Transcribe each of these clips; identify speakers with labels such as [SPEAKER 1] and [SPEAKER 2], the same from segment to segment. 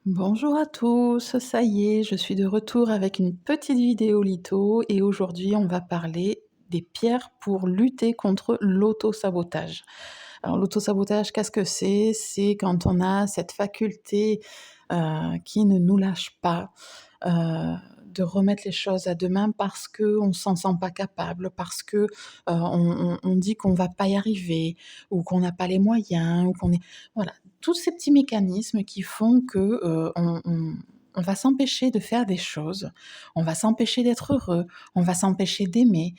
[SPEAKER 1] Bonjour à tous, ça y est, je suis de retour avec une petite vidéo litho et aujourd'hui on va parler des pierres pour lutter contre l'auto-sabotage. Alors l'auto-sabotage, qu'est-ce que c'est? C'est quand on a cette faculté qui ne nous lâche pas, de remettre les choses à demain parce qu'on ne s'en sent pas capable, parce que on dit qu'on ne va pas y arriver, ou qu'on n'a pas les moyens, ou qu'on est... Voilà, tous ces petits mécanismes qui font que on va s'empêcher de faire des choses, on va s'empêcher d'être heureux, on va s'empêcher d'aimer,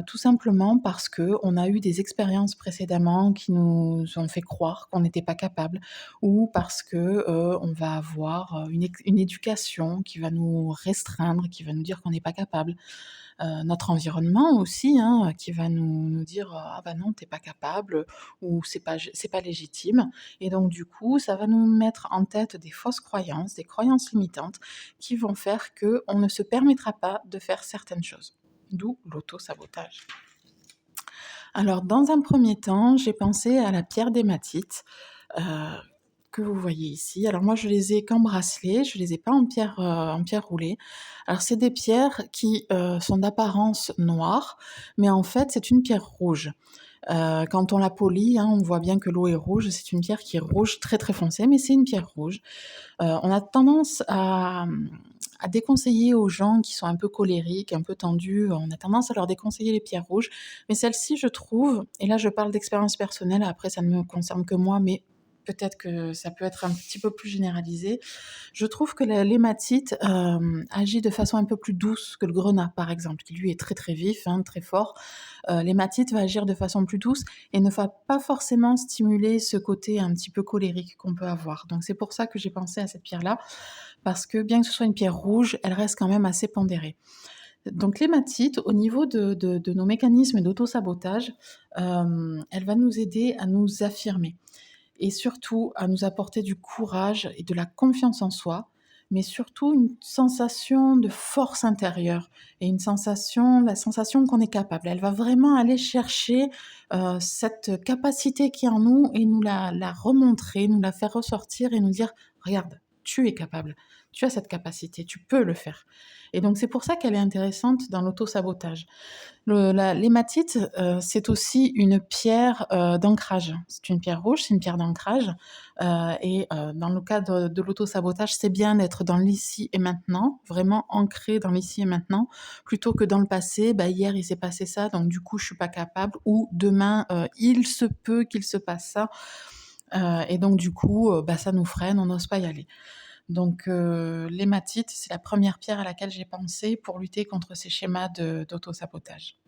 [SPEAKER 1] tout simplement parce que on a eu des expériences précédemment qui nous ont fait croire qu'on n'était pas capable, ou parce que, on va avoir, une éducation qui va nous restreindre, qui va nous dire qu'on n'est pas capable. Notre environnement aussi, hein, qui va nous dire: «Ah bah non, tu es pas capable», ou c'est pas légitime, et donc du coup, ça va nous mettre en tête des fausses croyances, des croyances limitantes qui vont faire qu'on ne se permettra pas de faire certaines choses. D'où l'auto-sabotage. Alors dans un premier temps, j'ai pensé à la pierre d'hématite, heu, que vous voyez ici. Alors moi je les ai qu'en bracelet, je les ai pas en pierre roulée. Alors c'est des pierres qui, sont d'apparence noire, mais en fait c'est une pierre rouge. Quand on la polit, hein, on voit bien que l'eau est rouge, c'est une pierre qui est rouge très, très foncée, mais c'est une pierre rouge. On a tendance à déconseiller aux gens qui sont un peu colériques, un peu tendus, on a tendance à leur déconseiller les pierres rouges. Mais celle-ci, je trouve, et là je parle d'expérience personnelle, après ça ne me concerne que moi, mais peut-être que ça peut être un petit peu plus généralisé. Je trouve que l'hématite agit de façon un peu plus douce que le grenat, par exemple, qui lui est très très vif, hein, très fort. L'hématite va agir de façon plus douce et ne va pas forcément stimuler ce côté un petit peu colérique qu'on peut avoir. Donc c'est pour ça que j'ai pensé à cette pierre-là, parce que bien que ce soit une pierre rouge, elle reste quand même assez pondérée. Donc l'hématite, au niveau de nos mécanismes d'auto-sabotage, elle va nous aider à nous affirmer et surtout à nous apporter du courage et de la confiance en soi, mais surtout une sensation de force intérieure et la sensation qu'on est capable. Elle va vraiment aller chercher cette capacité qui est en nous et nous la remontrer, nous la faire ressortir et nous dire: «Regarde, tu es capable, tu as cette capacité, tu peux le faire». Et donc c'est pour ça qu'elle est intéressante dans l'auto-sabotage. L'hématite, c'est aussi une pierre, d'ancrage. C'est une pierre rouge, c'est une pierre d'ancrage, dans le cadre de l'auto-sabotage, c'est bien d'être dans l'ici et maintenant, vraiment ancré dans l'ici et maintenant, plutôt que dans le passé. Bah, hier il s'est passé ça, donc du coup je suis pas capable, ou demain, il se peut qu'il se passe ça, et donc du coup, bah, ça nous freine, on n'ose pas y aller. Donc l'hématite, c'est la première pierre à laquelle j'ai pensé pour lutter contre ces schémas d'auto-sabotage.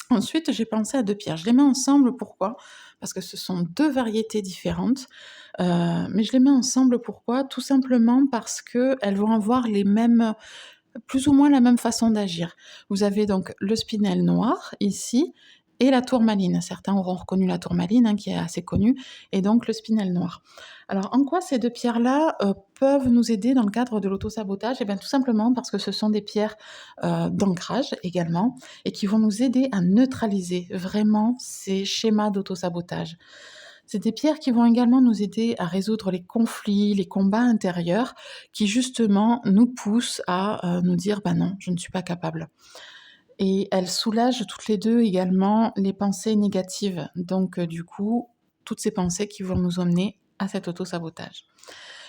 [SPEAKER 1] Ensuite, j'ai pensé à 2 pierres. Je les mets ensemble, pourquoi? Parce que ce sont 2 variétés différentes, mais je les mets ensemble, pourquoi? Tout simplement parce qu'elles vont avoir les mêmes, plus ou moins la même façon d'agir. Vous avez donc le spinel noir ici et la tourmaline. Certains auront reconnu la tourmaline, hein, qui est assez connue, et donc le spinel noir. Alors en quoi ces 2 pierres-là, peuvent nous aider dans le cadre de l'auto-sabotage? Eh bien tout simplement parce que ce sont des pierres, d'ancrage également, et qui vont nous aider à neutraliser vraiment ces schémas d'auto-sabotage. C'est des pierres qui vont également nous aider à résoudre les conflits, les combats intérieurs qui justement nous poussent à, nous dire: «Bah non, je ne suis pas capable», et elles soulagent toutes les 2 également les pensées négatives. Donc du coup, toutes ces pensées qui vont nous emmener à cet auto-sabotage.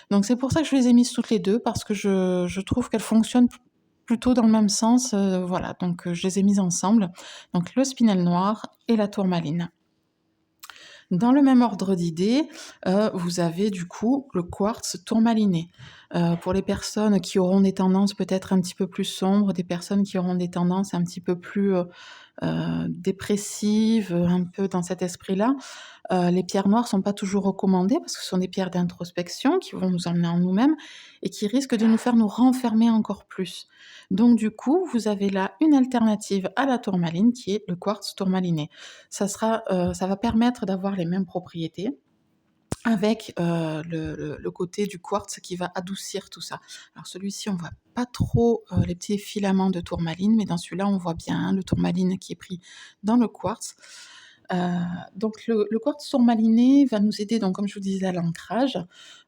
[SPEAKER 1] Donc c'est pour ça que je les ai mises toutes les 2, parce que je trouve qu'elles fonctionnent plutôt dans le même sens, voilà, donc je les ai mises ensemble. Donc le spinel noir et la tourmaline. Dans le même ordre d'idées, vous avez du coup le quartz tourmaliné. Pour les personnes qui auront des tendances peut-être un petit peu plus sombres, des personnes qui auront des tendances un petit peu plus, dépressives, un peu dans cet esprit-là, les pierres noires sont pas toujours recommandées parce que ce sont des pierres d'introspection qui vont nous emmener en nous-mêmes et qui risquent de nous faire nous renfermer encore plus. Donc du coup, vous avez là une alternative à la tourmaline qui est le quartz tourmaliné. Ça va permettre d'avoir les mêmes propriétés avec, le côté du quartz qui va adoucir tout ça. Alors celui-ci, on voit pas trop, les petits filaments de tourmaline, mais dans celui-là, on voit bien, hein, le tourmaline qui est pris dans le quartz. Heu, donc le quartz tourmaliné va nous aider, donc comme je vous disais, à l'ancrage,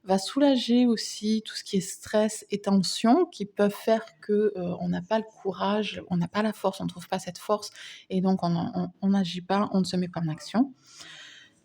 [SPEAKER 1] va soulager aussi tout ce qui est stress et tension qui peuvent faire que, on n'a pas le courage, on n'a pas la force, on ne trouve pas cette force et donc on n'agit pas, on ne se met pas en action.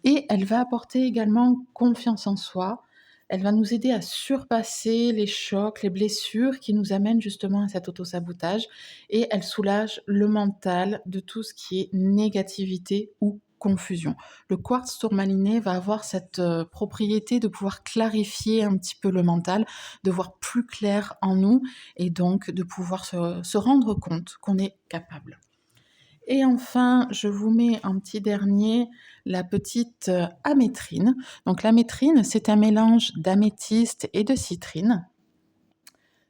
[SPEAKER 1] Et elle va apporter également confiance en soi. Elle va nous aider à surpasser les chocs, les blessures qui nous amènent justement à cet autosabotage et elle soulage le mental de tout ce qui est négativité ou confusion. Le quartz tourmaliné va avoir cette, propriété de pouvoir clarifier un petit peu le mental, de voir plus clair en nous et donc de pouvoir se rendre compte qu'on est capable. Et enfin, je vous mets un petit dernier, la petite, amétrine. Donc l'amétrine, c'est un mélange d'améthyste et de citrine.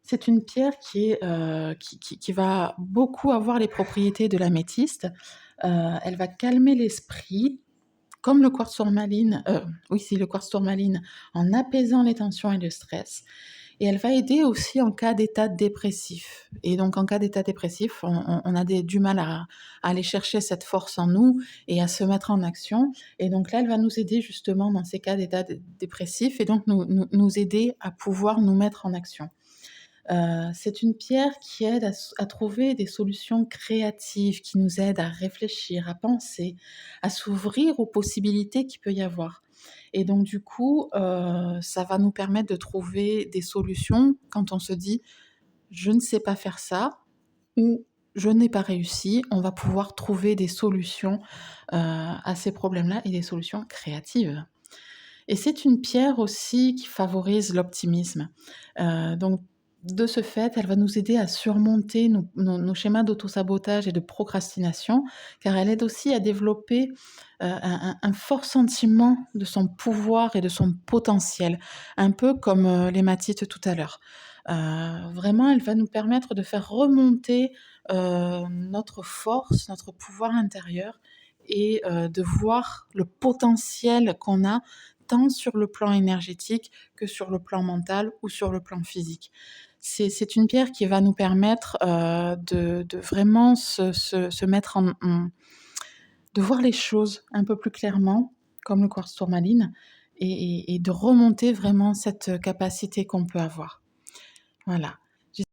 [SPEAKER 1] C'est une pierre qui est, qui va beaucoup avoir les propriétés de l'améthyste. Elle va calmer l'esprit, comme le quartz tourmaline, oui, c'est le quartz tourmaline, en apaisant les tensions et le stress. Et elle va aider aussi en cas d'état dépressif. Et donc en cas d'état dépressif, on a du mal à aller chercher cette force en nous et à se mettre en action. Et donc là, elle va nous aider justement dans ces cas d'état dépressif et donc nous aider à pouvoir nous mettre en action. C'est une pierre qui aide à trouver des solutions créatives, qui nous aide à réfléchir, à penser, à s'ouvrir aux possibilités qu'il peut y avoir. Et donc du coup, ça va nous permettre de trouver des solutions quand on se dit: «Je ne sais pas faire ça» ou «Je n'ai pas réussi». On va pouvoir trouver des solutions, à ces problèmes-là et des solutions créatives. Et c'est une pierre aussi qui favorise l'optimisme. Donc de ce fait, elle va nous aider à surmonter nos schémas d'autosabotage et de procrastination, car elle aide aussi à développer, un fort sentiment de son pouvoir et de son potentiel, un peu comme, l'hématite tout à l'heure. Vraiment, elle va nous permettre de faire remonter, notre force, notre pouvoir intérieur et de voir le potentiel qu'on a tant sur le plan énergétique que sur le plan mental ou sur le plan physique. C'est une pierre qui va nous permettre, de vraiment se mettre de voir les choses un peu plus clairement, comme le quartz tourmaline et de remonter vraiment cette capacité qu'on peut avoir. Voilà.